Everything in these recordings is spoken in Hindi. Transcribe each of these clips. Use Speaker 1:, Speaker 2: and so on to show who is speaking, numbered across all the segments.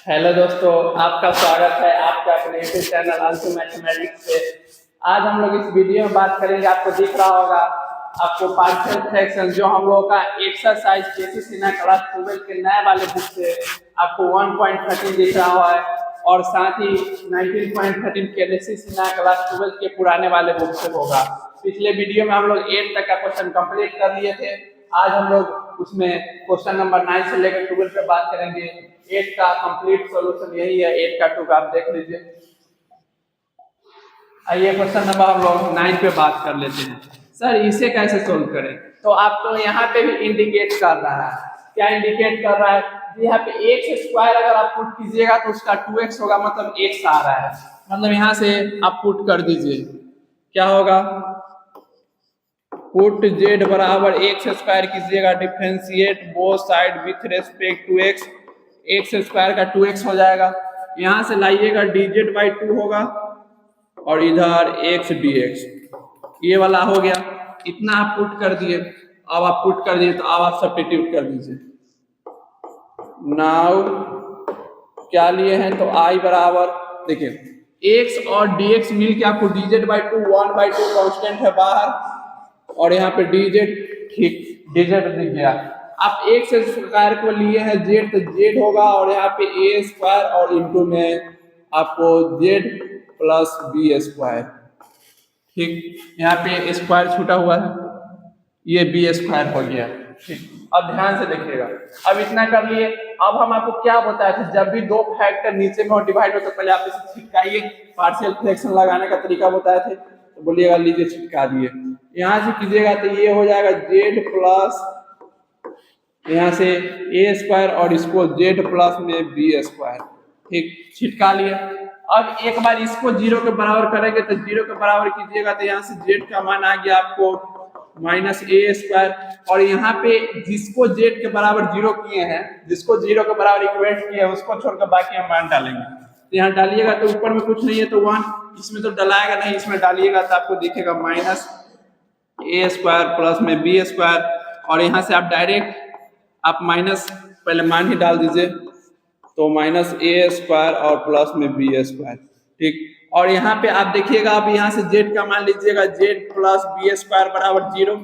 Speaker 1: हेलो दोस्तों, आपका स्वागत है आपके अपने यूट्यूब चैनल अंशु मैथमेटिक्स से। आज हम लोग इस वीडियो में बात करेंगे। आपको दिख रहा होगा आपको पार्शियल फ्रैक्शन जो हम लोगों का एक्सरसाइज केसी क्लास 12 के नए वाले बुक से आपको 1.13 दिख रहा है और साथ ही 19.13 केसी क्लास 12 के पुराने वाले बुक से होगा। पिछले वीडियो में हम लोग 8 तक का क्वेश्चन कंप्लीट कर लिए थे। आज हम लोग उसमें क्वेश्चन नंबर 9 से लेकर 12 पे बात करेंगे। 8 का कंप्लीट सॉल्यूशन यही है, 8 का 2 का आप देख लीजिए। आइए क्वेश्चन नंबर हम लोग 9 पे बात कर लेते हैं। सर इसे कैसे सोल्व करें? तो आपको यहाँ पे भी इंडिकेट कर रहा है। क्या इंडिकेट कर रहा है? यहाँ पे एक्स स्क्वायर अगर आप पुट कीजिएगा तो उसका 2x होगा, मतलब x आ रहा है। मतलब यहाँ से आप पुट कर दीजिए, क्या होगा? पुट z बराबर एक्स स्क्वायर कीजिएगा, differentiate both side with respect to x। X square का 2x हो जाएगा। यहाँ से लाइएगा dz बाई 2 होगा और इधर x dx, ये वाला हो गया। इतना आप पुट कर दिए। अब आप पुट कर दिए तो अब आप सब्स्टिट्यूट कर दीजिए। नाउ क्या लिए हैं तो i बराबर, देखिए x और dx मिल के आपको dz बाई 2 1/2 कांस्टेंट है बाहर और यहाँ पे dz, ठीक dz दिख गया। आप x स्क्वायर को लिए हैं z तो z होगा और यहाँ पे a स्क्वायर और इंटू में आपको z प्लस बी स्क्वायर, ठीक। यहाँ पे स्क्वायर छूटा हुआ है, ये बी स्क्वायर हो गया, ठीक। अब ध्यान से देखिएगा। अब इतना कर लिए। अब हम आपको क्या बताए थे, जब भी दो फैक्टर नीचे में डिवाइड हो तो पहले आप इसे छिटकाइए। पार्शियल फ्रैक्शन लगाने का तरीका बताए थे तो बोलिएगा लीजिए छिटका दिए। यहाँ से कीजिएगा तो ये हो जाएगा z प्लस यहाँ से a स्क्वायर और इसको z प्लस में बी स्क्वायर, ठीक। छिटका लिए। अब एक बार इसको 0 के बराबर करेंगे तो 0 के बराबर कीजिएगा तो यहाँ से z का मान आ गया आपको माइनस a स्क्वायर और यहाँ पे जिसको z के बराबर 0 किए हैं, जिसको 0 के बराबर इक्वेट किए हैं उसको छोड़कर बाकी हम मान डालेंगे। तो यहाँ डालिएगा तो ऊपर में कुछ नहीं है तो 1, इसमें तो डलाएगा नहीं, इसमें डालिएगा तो आपको दिखेगा माइनस a स्क्वायर प्लस में बी स्क्वायर और यहाँ से आप डायरेक्ट आप माइनस पहले मान ही डाल दीजिए तो माइनस a स्क्वायर और प्लस में बी स्क्वायर, ठीक। और यहाँ पे आप देखिएगा, आप यहाँ से z का मान लीजिएगा z प्लस बी स्क्वायर बराबर 0,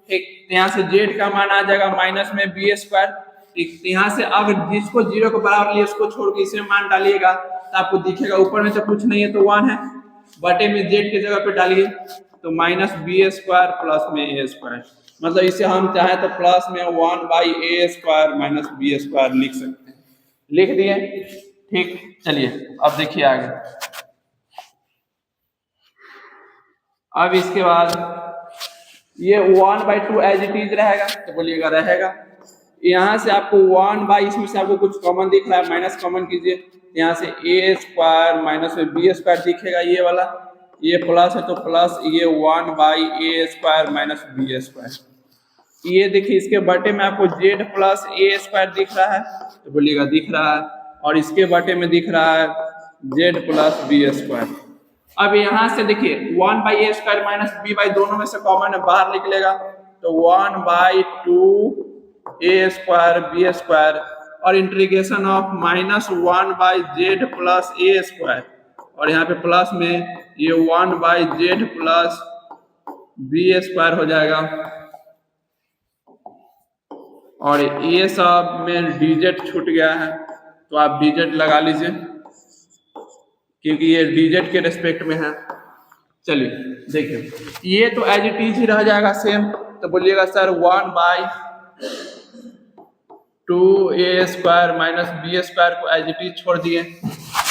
Speaker 1: ठीक। तो यहाँ से z का मान आ जाएगा माइनस में बी स्क्वायर, ठीक। तो यहाँ से अगर जिसको 0 के बराबर लिए उसको छोड़ के इसमें मान डालिएगा तो आपको दिखेगा ऊपर में तो कुछ नहीं है तो 1 है, बटे में z की जगह पे डालिए तो माइनस बी स्क्वायर प्लस में ए स्क्वायर। मतलब इसे हम चाहे तो प्लस में 1/a square minus B square लिख सकते हैं। लिख दिए, ठीक। चलिए अब देखिए आगे। अब इसके बाद ये 1/2 एज इट इज रहेगा तो बोलिएगा रहेगा। यहाँ से आपको 1 इसमें से आपको कुछ कॉमन दिख रहा है, माइनस कॉमन कीजिए। यहाँ से a स्क्वायर माइनस में बी स्क्वायर दिखेगा, ये वाला, ये प्लस है तो प्लस ये 1/a square minus B square. ये देखिए इसके बटे में आपको z प्लस a स्क्वायर दिख रहा है तो बोलिएगा दिख रहा है और इसके बटे में दिख रहा है z प्लस बी स्क्वायर। अब यहाँ से देखिए 1/a square minus b by दोनों में से कॉमन है, बाहर निकलेगा तो 1/2a स्क्वायर बी स्क्वायर और integration of minus 1/z plus a square और यहाँ पे प्लस में ये 1/z प्लस बी स्क्वायर हो जाएगा और ये सब में dz छूट गया है तो आप dz लगा लीजिए क्योंकि ये dz के रेस्पेक्ट में है। चलिए देखिए ये तो एज इट इज ही रह जाएगा सेम, तो बोलिएगा sir 1/2a square minus B square को एज इट इज छोड़ दिए।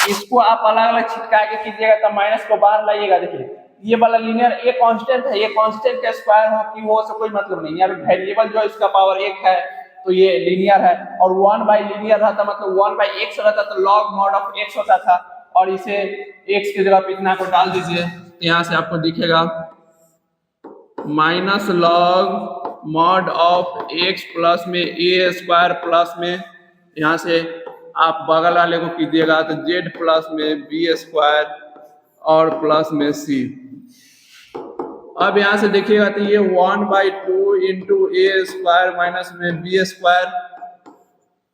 Speaker 1: इसको आप अलग अलग छिटका के कीजिएगा तो माइनस को बाहर लाइएगा। देखिए ये वाला लीनियर ए कांस्टेंट है, ये कांस्टेंट का स्क्वायर हो कि वो से कोई मतलब नहीं है। अभी वेरिएबल जो इसका पावर 1 है तो ये लीनियर है और 1/लीनियर रहता मतलब 1/x रहता तो log mod ऑफ x होता था और इसे x की जगह पे इतना को डाल दीजिए तो यहाँ से आपको दिखेगा minus log mod of x plus में a स्क्वायर प्लस में यहाँ से आप बगल वाले को कीजिएगा तो z प्लस में बी स्क्वायर और प्लस में c। अब यहाँ से देखिएगा तो ये 1/2 इंटू ए स्क्वायर माइनस में बी स्क्वायर,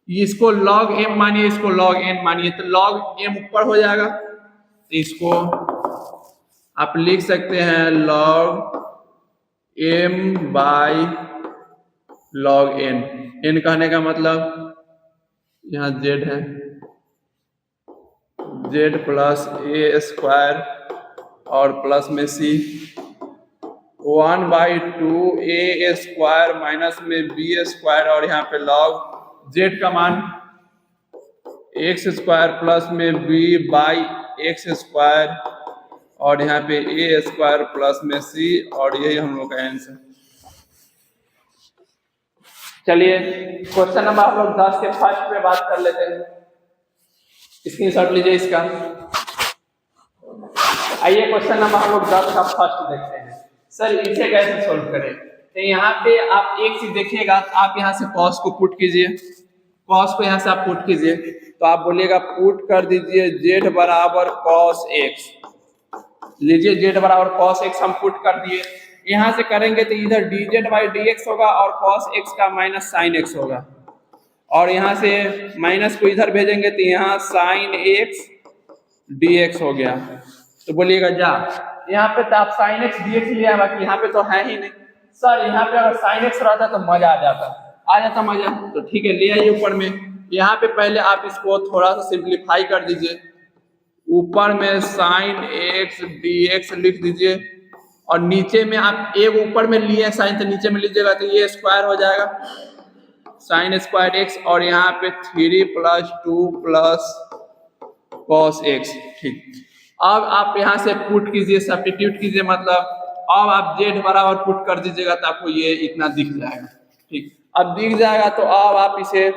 Speaker 1: इसको log m मानिए, इसको log n मानिए, तो log m ऊपर हो जाएगा, तो इसको आप लिख सकते हैं log m by log n। n कहने का मतलब यहाँ z है, z प्लस a स्क्वायर और प्लस में c 1/2 a स्क्वायर माइनस में b स्क्वायर और यहाँ पे log z का मान x स्क्वायर प्लस में b बाई x स्क्वायर और यहाँ पे a स्क्वायर प्लस में c और यही हम लोग का आंसर। चलिए क्वेश्चन नंबर आप लोग 10 के फर्स्ट पे बात कर लेते हैं, स्क्रीनशॉट लीजिए इसका। आइए क्वेश्चन नंबर हम लोग 10 का फर्स्ट देखते हैं। सर इसे कैसे सोल्व करें? तो यहाँ पे आप एक चीज देखिएगा, आप यहाँ से कॉस को पुट कीजिए, कॉस को यहाँ से आप पुट कीजिए, तो आप बोलिएगा पुट कर दीजिए z बराबर कॉस x। लीजिए z बराबर कॉस x हम पुट कर दिए, यहाँ से करेंगे तो इधर dz बाई dx होगा और कॉस x का माइनस साइन x होगा, और यहाँ से माइनस को इधर भेजेंगे तो यहाँ साइन x dx हो गया। तो बोलिएगा जा, यहाँ पे तो आप साइन x dx लिया, बाकी यहाँ पे तो है ही नहीं। सर यहाँ पे अगर साइन x रहता तो मजा आ जाता मजा। तो ठीक है, ले आइए ऊपर में। यहाँ पे पहले आप इसको थोड़ा सा सिंप्लीफाई कर दीजिए, ऊपर में साइन x dx लिख दीजिए और नीचे में आप एक ऊपर में लिए साइन तो नीचे में लीजिएगा तो ये स्क्वायर हो जाएगा साइन स्क्वायर x और यहाँ पे 3 + 2 प्लस कॉस x। ठीक, अब आप यहाँ से पुट कीजिए, सब्स्टिट्यूट कीजिए, मतलब अब आप z बराबर पुट कर दीजिएगा तो आपको ये इतना दिख जाएगा। ठीक, अब दिख जाएगा तो अब आप इसे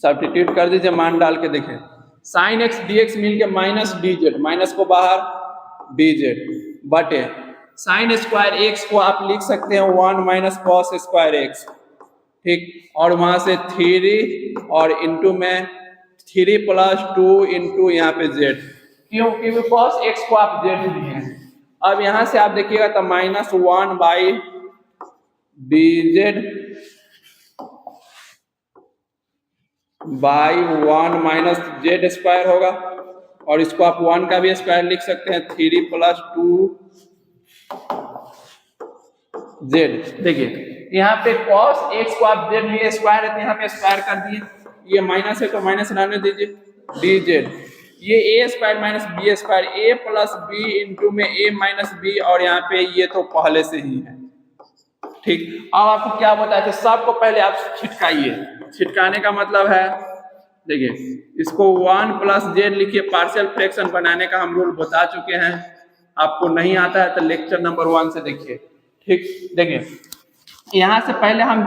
Speaker 1: सब्स्टिट्यूट कर दीजिए, मान डाल के देखें। साइन x dx मिल के माइनस dz, माइनस को बाहर dz बटे साइन स्क्वायर x को आप लिख सकते हैं 1 माइनस कॉस स्क्वायर x। ठीक, और वहां से 3 और इंटू में 3 + 2 इंटू यहाँ पे z, क्योंकि कॉस x को आप z लिए हैं। अब यहाँ से आप देखिएगा तो -1 by dz by 1 minus z square होगा, और इसको आप 1 का भी स्क्वायर लिख सकते हैं, 3 + 2 z। देखिए यहाँ पे cos x को आप z लिए स्क्वायर है तो यहाँ पे स्क्वायर कर दिए, ये माइनस है तो माइनस रहने दीजिए, dz ये a square minus b square, a plus b into में a माइनस b, और यहाँ पे ये तो पहले से ही है। ठीक, अब आपको क्या बताया था, सबको पहले आप छिटकाइए। छिटकाने का मतलब है, देखिए इसको 1 + z लिखिए, पार्शियल फ्रैक्शन बनाने का हम रूल बता चुके हैं, आपको नहीं आता है तो लेक्चर नंबर 1 से देखिए। ठीक, देखिए यहाँ से पहले हम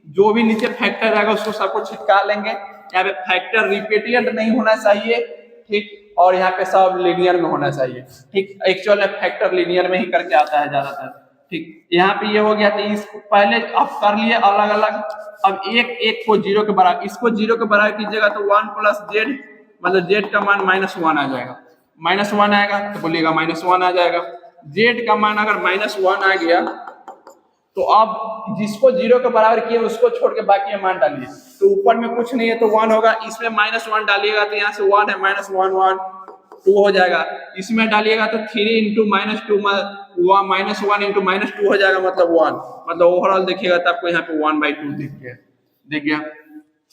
Speaker 1: जो भी नीचे फैक्टर रहेगा उसको सबको छिटका लेंगे। यहाँ पे फैक्टर रिपीटेड नहीं होना चाहिए, ठीक, और यहाँ पे सब लीनियर में होना चाहिए। ठीक, एक्चुअल में फैक्टर लीनियर में ही करके आता है ज्यादातर। ठीक, यहाँ पे ये हो गया, तो इसको पहले आप कर लिए अलग अलग। अब एक को 0 के बराबर, इसको 0 के बराबर कीजिएगा तो 1 + z, मतलब z का मान -1 आ जाएगा। -1 आएगा तो बोलिएगा -1 आ जाएगा। z का मान अगर -1 आ गया तो अब जिसको 0 के बराबर किए उसको छोड़ के बाकी मान डालिए, तो ऊपर में कुछ नहीं है तो 1 होगा, इसमें -1 डालिएगा तो यहाँ से 1 है, -1 1 2 हो जाएगा। इसमें डालिएगा तो 3 × -2 -1 × -2 हो जाएगा, मतलब 1, मतलब ओवरऑल देखिएगा तो आपको यहाँ पे 1/2 दिख गया।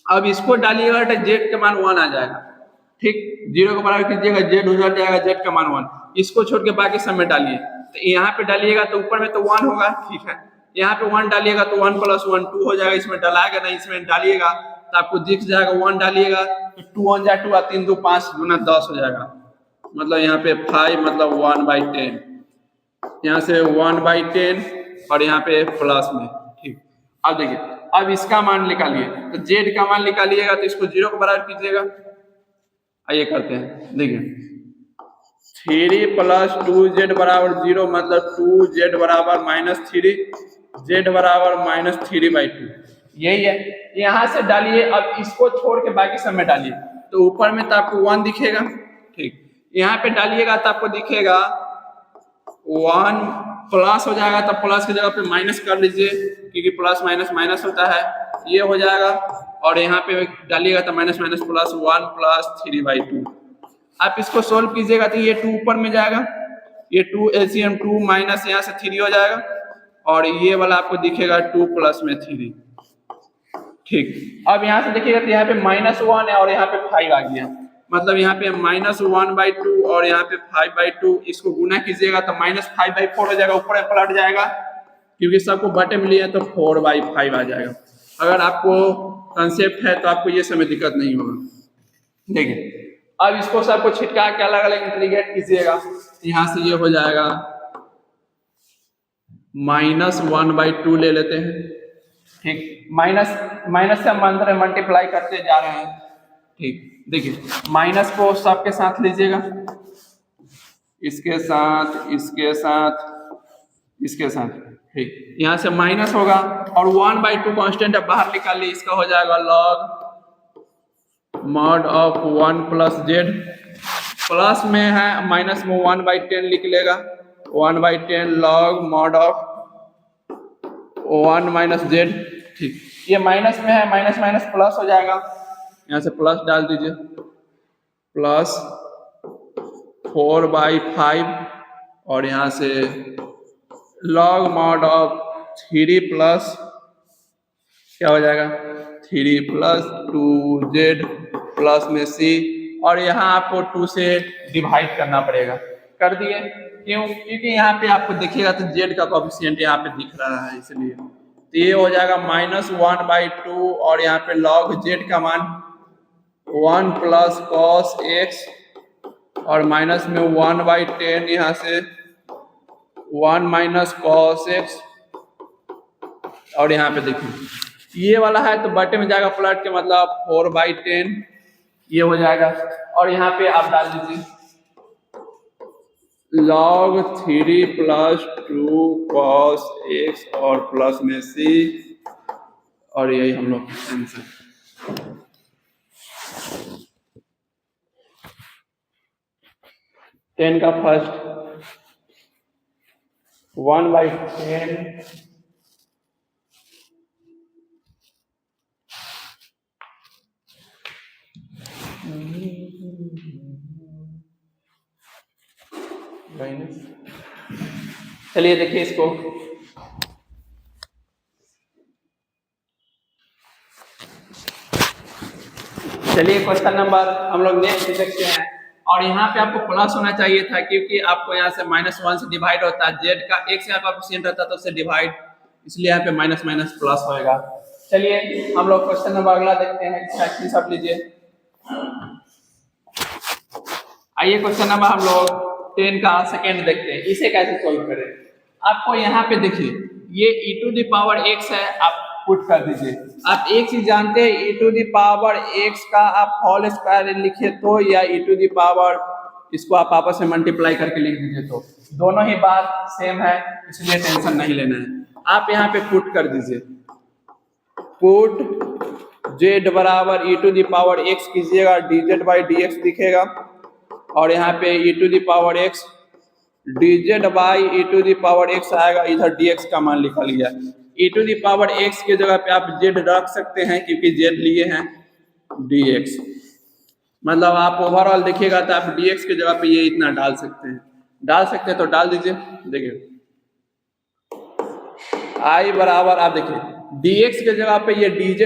Speaker 1: अब इसको डालिएगा तो z का मान 1 आ जाएगा। ठीक, 0 के बराबर कीजिएगा, z उधर जाएगा, z का मान 1, इसको छोड़ के बाकी सब में डालिए, तो यहाँ पे डालिएगा तो ऊपर में तो 1 होगा। ठीक है, यहाँ पे 1 डालिएगा तो 1 + 1 2 हो जाएगा, इसमें डालाएगा नहीं, इसमें डालिएगा तो आपको दिख जाएगा। 1 डालिएगा तो 2 1 जा 2 3 2 5 गुना 10 हो जाएगा, मतलब यहाँ पे 5 मतलब 1/10, यहाँ से 1/10 और यहाँ पे प्लस में। ठीक, अब देखिए अब इसका मान निकालिए, तो z का मान निकालिएगा तो इसको 0 के बराबर कीजिएगा। आइए करते हैं, देखिए 3 + 2z बराबर 0, मतलब 2z बराबर -3, z बराबर -3/2, यही है। यहाँ से डालिए, अब इसको छोड़ के बाकी सब में डालिए, तो ऊपर में तो आपको 1 दिखेगा। ठीक, यहाँ पे डालिएगा तो आपको दिखेगा 1 प्लस हो जाएगा, तो प्लस की जगह पे माइनस कर लीजिए, क्योंकि प्लस माइनस माइनस होता है। ये हो जाएगा, और यहाँ पे डालिएगा तो माइनस माइनस प्लस 1 प्लस 3/2। आप इसको सोल्व कीजिएगा तो ये 2 ऊपर में जाएगा, ये 2 LCM 2 माइनस यहाँ से 3 हो जाएगा, और ये वाला आपको दिखेगा 2 प्लस में 3। ठीक, अब यहाँ से देखिएगा तो यहाँ पे -1 है और यहाँ पे 5 आ गया, मतलब यहाँ पे -1/2 और यहाँ पे 5/2, इसको गुना कीजिएगा तो -5/4 हो जाएगा, ऊपर पलट जाएगा क्योंकि सबको बटे में लिए तो 4/5 आ जाएगा। अगर आपको कंसेप्ट है तो आपको ये समय दिक्कत नहीं होगा। देखिए अब इसको सबको छिटका के अलग अलग इंटीग्रेट कीजिएगा, यहाँ से ये हो जाएगा -1/2 ले लेते हैं। ठीक, माइनस से हम अंदर मल्टीप्लाई करते जा रहे हैं। ठीक, देखिए माइनस को सबके साथ लीजिएगा, इसके साथ, इसके साथ, इसके साथ। ठीक, यहाँ से माइनस होगा और 1/2 कांस्टेंट अब बाहर निकाल ली, इसका हो जाएगा log mod of 1 plus Z, plus में है माइनस में 1/10 लिख लेगा, 1/10 log mod of 1 minus Z. ठीक, ये माइनस में है, माइनस माइनस प्लस हो जाएगा, यहाँ से प्लस डाल दीजिए, प्लस 4/5 और यहाँ से लॉग मॉड ऑफ 3 प्लस क्या हो जाएगा 3 प्लस 2z प्लस में c, और यहाँ आपको 2 से डिवाइड करना पड़ेगा। कर दिए, क्यों? क्योंकि यहाँ पे आपको देखिएगा तो z का कोएफिशिएंट यहाँ पे दिख रहा है, इसलिए तो ये हो जाएगा -1/2 और यहाँ पे log z का मान 1 प्लस cos x और माइनस में 1/10 यहाँ से 1 माइनस cos x, और यहाँ पे देखिए ये वाला है तो बटे में जाएगा पलट के, मतलब 4/10 ये हो जाएगा, और यहाँ पे आप डाल दीजिए log 3 प्लस 2 cos x और प्लस में c, और यही हम लोग आंसर। टेन का फर्स्ट 1/10 माइनस, चलिए देखिए इसको, चलिए क्वेश्चन नंबर हम लोग नेक्स्ट देखते हैं, और यहाँ पे आपको प्लस होना चाहिए था क्योंकि आपको यहाँ से -1 से डिवाइड होता है, जेड का एक से कोएफिशिएंट रहता है तो उससे डिवाइड, इसलिए यहाँ पे माइनस माइनस प्लस होएगा। चलिए हम लोग क्वेश्चन नंबर अगला देखते हैं, इसका सब लीजिए। आइए क्वेश्चन नंबर हम लोग 10 का सेकेंड देखते हैं, इसे कैसे सोल्व करें। आपको यहाँ पे देखिए ये e⁻x है, आप पुट कर दीजिए। आप एक चीज जानते हैं, e⁻x का आप होल स्क्वायर लिखे तो, या इसको आप आपस में मल्टीप्लाई करके लिख दीजिए तो, दोनों ही बात सेम है, इसलिए टेंशन नहीं लेना है। आप यहाँ पे पुट कर दीजिए, पुट z बराबर e⁻x कीजिएगा, dz/dx दिखेगा, और यहाँ पे e⁻x dz/e⁻x आएगा, इधर dx का मान लिखा लिया। e⁻x के जगह पे आप z रख सकते हैं क्योंकि z लिए हैं dx, मतलब आप ओवरऑल देखिएगा तो आप dx के जगह पे ये इतना डाल सकते हैं, तो डाल दीजिए। देखिए i बराबर, आप देखिए dx के जगह पे ये dz/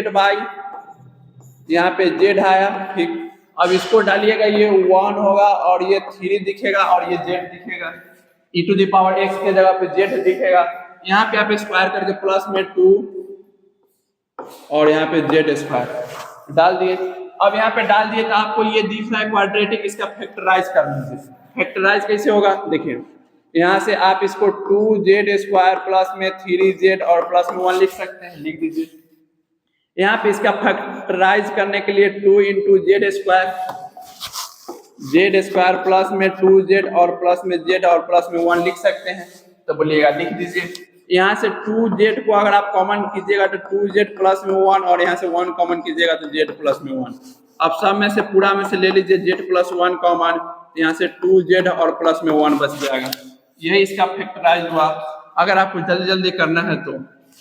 Speaker 1: यहाँ पे z आया। ठीक, अब इसको डालिएगा, ये 1 होगा और ये 3 दिखेगा और ये z दिखेगा, e⁻x के जगह पे z दिखेगा। यहाँ पे आप स्क्वायर करके प्लस में 2 और यहाँ पे z² डाल दिए। अब यहाँ पे डाल दिए तो आपको ये दिख रहा है क्वाड्रेटिक, इसका फैक्टराइज कर लीजिए। फैक्टराइज कैसे होगा, देखिए यहाँ से आप इसको 2z² प्लस में 3z और प्लस में 1 लिख सकते हैं, लिख दीजिए। यहाँ पे इसका फैक्टराइज करने के लिए 2 × z² प्लस में 2z और प्लस में z और प्लस में 1 लिख सकते हैं, तो बोलिएगा लिख दीजिए। यहाँ से 2z को अगर आप कॉमन कीजिएगा तो 2z प्लस में 1, और यहाँ से 1 कॉमन कीजिएगा तो z प्लस में 1। अब सब में से पूरा में से ले लीजिए z प्लस 1 कॉमन, यहाँ से 2z और प्लस में 1 बच जाएगा। यही इसका फैक्टराइज हुआ, अगर आपको जल्दी जल्दी करना है तो।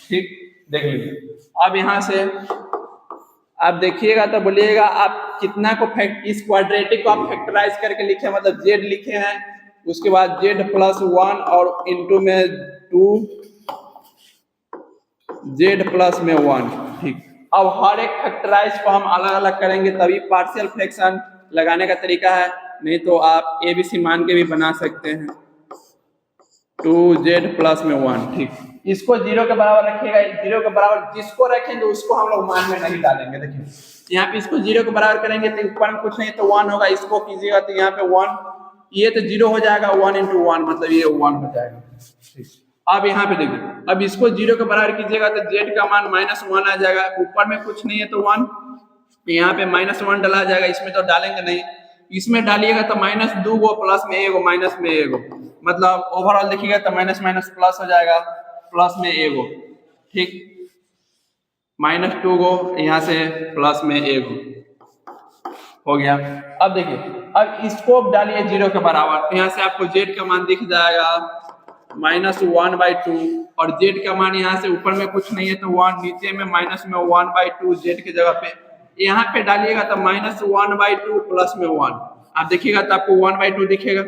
Speaker 1: ठीक, देख लीजिए। अब यहाँ से आप देखिएगा तो बोलिएगा आप कितना को इस क्वाड्रेटिक को आप फैक्टराइज करके लिखे, मतलब जेड लिखे हैं, उसके बाद जेड प्लस 1 और इंटू में 2 जेड प्लस में 1। ठीक, अब हर एक फैक्टराइज को हम अलग अलग करेंगे तभी पार्शियल फ्रैक्शन लगाने का तरीका है, नहीं तो आप ABC मान के भी बना सकते हैं 2z प्लस में 1। ठीक, इसको 0 के बराबर रखिएगा, 0 के बराबर जिसको रखेंगे उसको हम लोग मान में नहीं डालेंगे। देखिए यहाँ पे इसको 0 के बराबर करेंगे तो ऊपर में कुछ नहीं तो 1 होगा, इसको कीजिएगा तो यहाँ पे 1, ये तो 0 हो जाएगा, 1 into 1 मतलब ये 1 हो जाएगा। ठीक, अब यहाँ पे देखिए, अब इसको 0 के बराबर कीजिएगा तो z का मान -1 आ जाएगा, ऊपर में कुछ नहीं है तो 1, यहाँ पे -1 डाला जाएगा, इसमें तो डालेंगे नहीं, इसमें डालिएगा तो -2 गो प्लस में 1 गो माइनस में 1 गो, मतलब ओवरऑल देखिएगा तो माइनस माइनस प्लस हो जाएगा, प्लस में 1 गो। ठीक, -2 गो यहाँ से प्लस में 1 गो हो गया। अब देखिए, अब इसको डालिए 0 के बराबर तो यहाँ से आपको z का मान दिख जाएगा -1/2 और z का मान यहाँ से ऊपर में कुछ नहीं है तो 1, नीचे में माइनस में 1/2 z की जगह पे यहाँ पे डालिएगा तो -1/2 प्लस में 1, आप देखिएगा तो आपको 1/2 दिखेगा।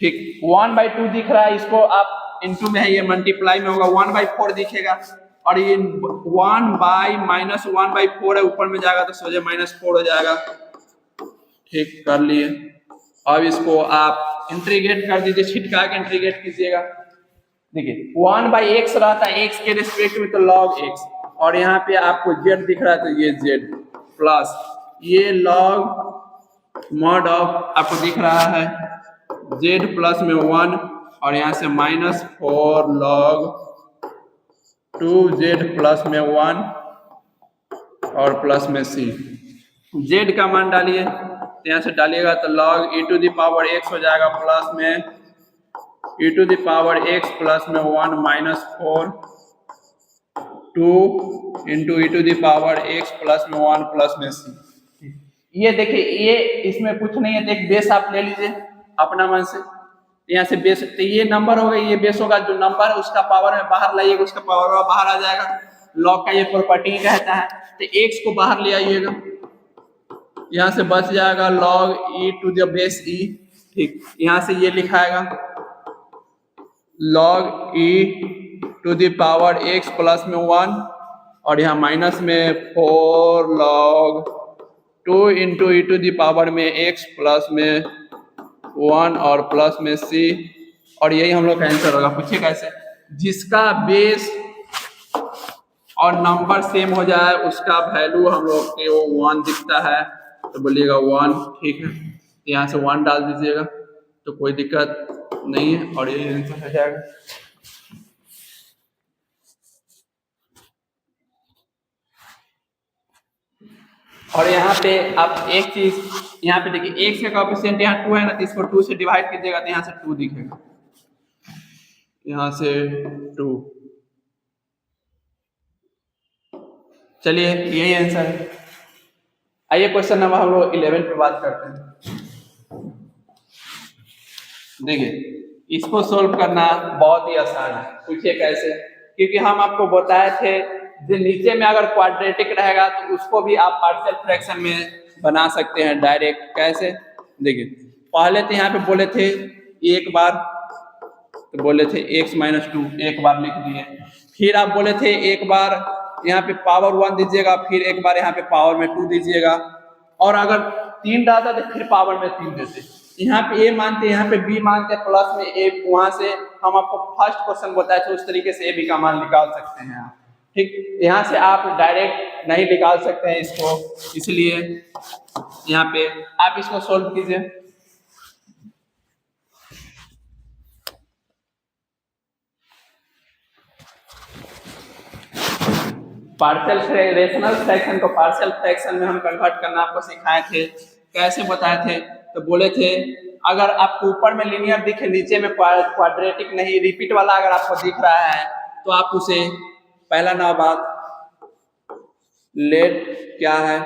Speaker 1: ठीक, 1/2 दिख रहा है, इसको आप इनटू में है ये मल्टीप्लाई में होगा 1/4 दिखेगा, और ये 1/-1/4 है, ऊपर में जाएगा तो सोचे -4 हो जाएगा। ठीक, कर लिए। अब इसको आप इंटीग्रेट कर दीजिए, छिटका के इंटीग्रेट कीजिएगा। देखिए 1/x रहता है x के रिस्पेक्ट में तो log x, और यहाँ पे आपको z दिख रहा है तो ये z प्लस ये log mod ऑफ आपको दिख रहा है z प्लस में 1 और यहाँ से -4 log 2z प्लस में 1 और प्लस में c। z का मान डालिए तो यहाँ से डालिएगा तो log e⁻x हो जाएगा, प्लस में e⁻x प्लस में 1 -4 2 इंटू e⁻x प्लस में 1 प्लस में c। ये देखिए, ये इसमें कुछ नहीं है तो एक बेस आप ले लीजिए अपना मन से, यहाँ से बेस तो ये नंबर होगा, ये बेस होगा, जो नंबर है उसका पावर में बाहर लाइएगा, उसका पावर बाहर आ जाएगा। लॉग का ये प्रॉपर्टी कहता है, तो x को बाहर ले आइएगा, यहाँ से बच जाएगा log e⁻e। ठीक, यहाँ से ये लिखाएगा log e⁻x प्लस में 1 और यहाँ माइनस में 4 log 2 इंटू e⁻x प्लस में 1 और प्लस में c, और यही हम लोग का आंसर होगा। पूछिए कैसे, जिसका बेस और नंबर सेम हो जाए उसका वैल्यू हम लोग के वो 1 दिखता है, तो बोलिएगा 1। ठीक है, यहाँ से 1 डाल दीजिएगा तो कोई दिक्कत नहीं है और ये आंसर हो जाएगा। और यहाँ पे आप एक चीज यहाँ पे देखिए, x का कोएफिशिएंट यहाँ 2 है ना, तो इसको 2 से डिवाइड कीजिएगा तो यहाँ से 2 दिखेगा, यहाँ से 2। चलिए यही आंसर है। आइए क्वेश्चन नंबर हम लोग 11 पे बात करते हैं। देखिए इसको सोल्व करना बहुत ही आसान है। पूछिए कैसे, क्योंकि हम आपको बताए थे जो नीचे में अगर क्वाड्रेटिक रहेगा तो उसको भी आप पार्शियल फ्रैक्शन में बना सकते हैं डायरेक्ट। कैसे, देखिए पहले तो यहाँ पे बोले थे एक बार, तो बोले थे x - 2 एक बार लिख दिए, फिर आप बोले थे एक बार यहाँ पे पावर 1 दीजिएगा, फिर एक बार यहाँ पे पावर में 2 दीजिएगा, और अगर 3 डालता तो फिर पावर में 3 देते। यहाँ पे a मानते, यहाँ पे b मानते, प्लस में a, वहां से हम आपको फर्स्ट क्वेश्चन बताए थे उस तरीके से a b का मान निकाल सकते हैं आप। ठीक, यहाँ से आप डायरेक्ट नहीं निकाल सकते हैं इसको, इसलिए यहाँ पे आप इसको सोल्व कीजिए। पार्शियल रेशनल फ्रैक्शन को पार्शियल फ्रैक्शन में हम कन्वर्ट करना आपको सिखाए थे। कैसे बताए थे, तो बोले थे अगर आपको ऊपर में लीनियर दिखे, नीचे में क्वाड्रेटिक नहीं, रिपीट वाला अगर आपको दिख रहा है तो आप उसे पहला ना बात लेट क्या है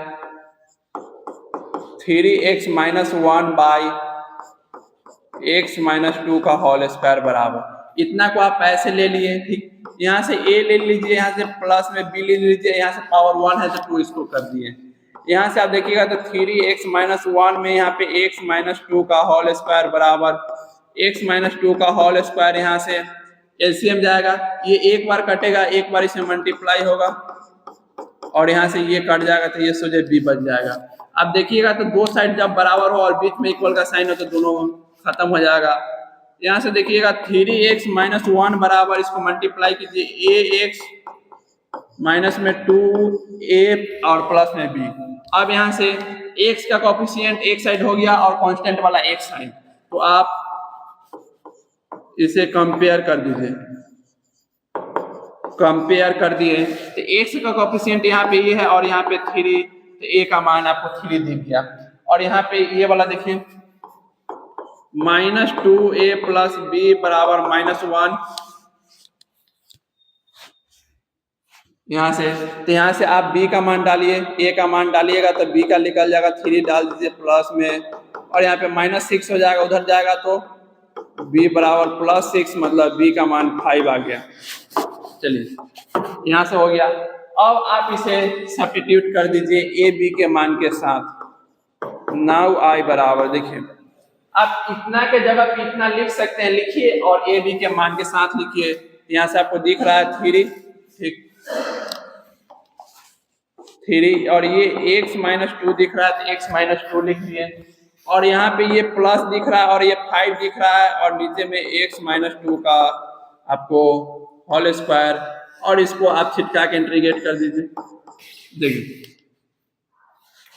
Speaker 1: 3x - 1 बाई x - 2 का होल स्क्वायर बराबर, इतना को आप ऐसे ले लिए, ठीक। यहाँ से a ले लीजिए, यहाँ से प्लस में b ले लीजिए, यहाँ से पावर 1 है तो 2 इसको कर दिए। यहाँ से आप देखिएगा तो 3x-1 में यहाँ पे x-2 का होल स्क्वायर बराबर x-2 का होल स्क्वायर, यहाँ से एलसीएम जाएगा, ये एक बार कटेगा, एक बार इसमें मल्टीप्लाई होगा और यहाँ से ये कट जाएगा तो ये सोचे b बच जाएगा। अब देखिएगा तो दो साइड जब बराबर हो और बीच में इक्वल का साइन हो तो दोनों खत्म हो जाएगा। यहाँ से देखिएगा 3x-1 बराबर, इसको मल्टीप्लाई कीजिए ax माइनस में 2a और प्लस में b। अब यहाँ से x का कोफिशिएंट एक साइड हो गया और कांस्टेंट वाला एक साइड, तो आप इसे कंपेयर कर दीजिए। कंपेयर कर दिए तो x का कोफिशिएंट यहाँ पे ये है और यहाँ पे 3, तो a का मान आपको 3 दिख गया। और यहाँ पे ये वाला देखिए -2a प्लस b बराबर -1, यहाँ से तो यहाँ से आप b का मान डालिए, a का मान डालिएगा तो b का निकल जाएगा, 3 डाल दीजिए प्लस में और यहाँ पे -6 हो जाएगा, उधर जाएगा तो b बराबर +6, मतलब b का मान 5 आ गया। चलिए यहाँ से हो गया। अब आप इसे सब्स्टिट्यूट कर दीजिए a b के मान के साथ। नाउ i बराबर, देखिए आप इतना के जगह पे इतना लिख सकते हैं, लिखिए और a b के मान के साथ लिखिए। यहाँ से आपको दिख रहा है 3, ठीक, 3 और ये x-2 दिख रहा है तो x-2 लिख दिए और यहाँ पे ये प्लस दिख रहा है और ये 5 दिख रहा है और नीचे में x-2 का आपको होल स्क्वायर, और इसको आप छिटका के इंटीग्रेट कर दीजिए। देखिए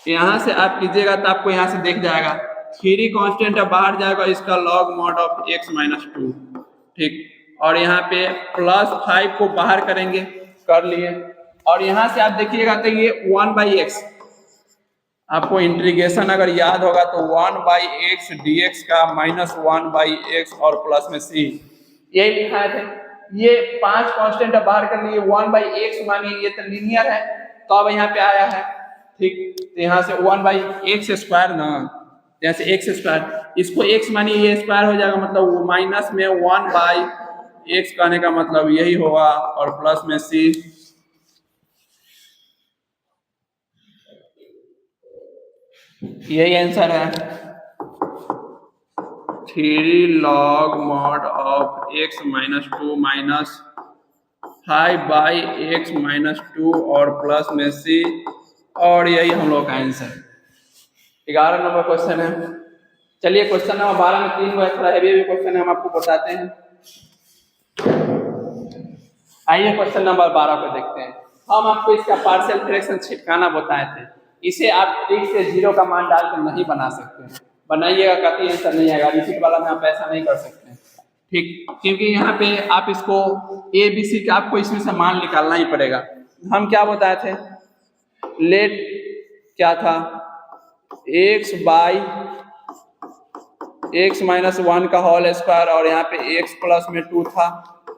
Speaker 1: यहाँ से आप कीजिएगा तो आपको यहाँ से दिख जाएगा 3 कांस्टेंट है, बाहर जाएगा इसका लॉग मॉड ऑफ x-2, ठीक, और यहाँ पे +5 को बाहर करेंगे, कर लिए। और यहाँ से आप देखिएगा तो ये 1/x, आपको इंटीग्रेशन अगर याद होगा तो 1/x dx का -1/x और प्लस में c, यही लिखा है। ये 5 कांस्टेंट बाहर कर लिए, 1/x मानिए ये तो लीनियर है तो अब यहाँ पे आया है, ठीक, तो यहाँ से 1/x² ना, जैसे x², इसको x मानिए ये स्क्वायर हो जाएगा, मतलब वो माइनस में 1/x कहने का मतलब यही होगा और प्लस में c। यही आंसर है, 3 log mod of x-2 minus 5/x-2 और प्लस में c, और यही हम लोग का आंसर। 11 नंबर क्वेश्चन है। चलिए क्वेश्चन नंबर 12 में 3 थोड़ा हैवी क्वेश्चन है, हम आपको बताते हैं। आइए क्वेश्चन नंबर 12 को देखते हैं। हम आपको इसका पार्शियल फ्रैक्शन छिटकाना बताए थे, इसे आप ट्रिक से 0 का मान डालकर नहीं बना सकते, बनाइएगा कभी आंसर नहीं आएगा, रिपीट वाला में आप ऐसा नहीं कर सकते, ठीक, क्योंकि यहाँ पे आप इसको a b c का आपको इसमें से मान निकालना ही पड़ेगा। हम क्या बताए थे, लेट क्या था x/x-1 का होल स्क्वायर और यहाँ पे x प्लस में 2 था,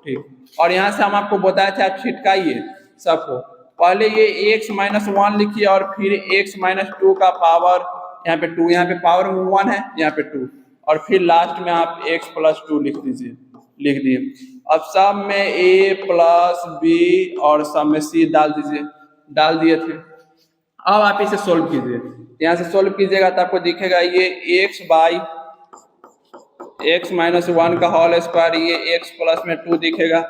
Speaker 1: ठीक, और यहाँ से हम आपको बताया था आप छिटकाइए सबको, पहले ये x-1 लिखिए और फिर x-2 का पावर, यहाँ पे 2, यहाँ पे पावर में 1 है, यहाँ पे 2, और फिर लास्ट में आप x + 2 लिख दीजिए, लिख दिए। अब सब में a प्लस b और सब में c डाल दीजिए, डाल दिए थे। अब आप इसे सोल्व कीजिए, यहाँ से सोल्व कीजिएगा तो आपको दिखेगा ये x/x-1 का होल स्क्वायर, ये x प्लस में 2 दिखेगा।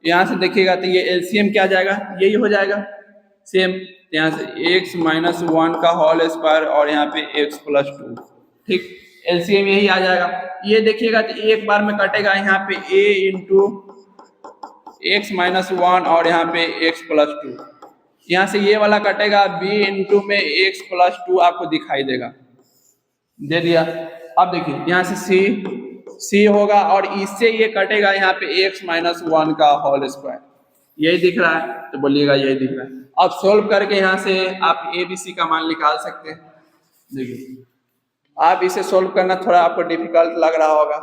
Speaker 1: यहाँ से देखिएगा तो ये एलसीएम क्या जाएगा, यही हो जाएगा सेम, यहाँ से x-1 का होल स्क्वायर और यहाँ पे x + 2, ठीक, एलसीएम यही आ जाएगा। ये देखिएगा तो एक बार में कटेगा, यहाँ पे a × x-1 और यहाँ पे x + 2, यहाँ से ये वाला कटेगा b × में x + 2 आपको दिखाई देगा, दे दिया। अब देखिए यहाँ से c होगा और इससे ये कटेगा, यहाँ पे x-1 का होल स्क्वायर, यही दिख रहा है तो बोलिएगा यही दिख रहा है। अब सोल्व करके यहाँ से आप a b c का मान निकाल सकते हैं। देखिए आप इसे सोल्व करना थोड़ा आपको डिफिकल्ट लग रहा होगा,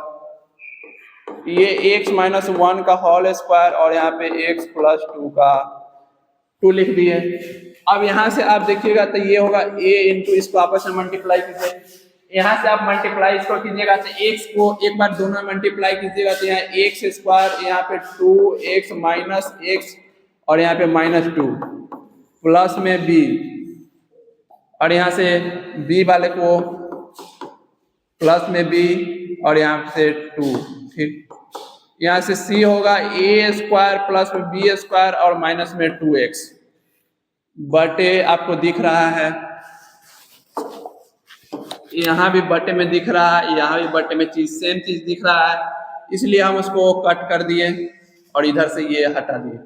Speaker 1: ये x-1 का होल स्क्वायर और यहाँ पे x + 2 का 2 लिख दिए। अब यहाँ से आप देखिएगा तो ये होगा a × इसको आपस में मल्टीप्लाई कीजिए, यहाँ से आप मल्टीप्लाई इसको कीजिएगा तो x को एक बार दोनों मल्टीप्लाई कीजिएगा तो यहाँ एक्स स्क्वायर, यहाँ पे 2x माइनस एक्स और यहाँ पे -2 प्लस में b, और यहाँ से b वाले को प्लस में b और यहाँ से 2। ठीक, यहाँ से c होगा a स्क्वायर प्लस में b स्क्वायर और माइनस में 2x बटे, आपको दिख रहा है यहाँ भी बटे में दिख रहा है, यहाँ भी बटे में सेम चीज दिख रहा है, इसलिए हम उसको कट कर दिए और इधर से ये हटा दिए।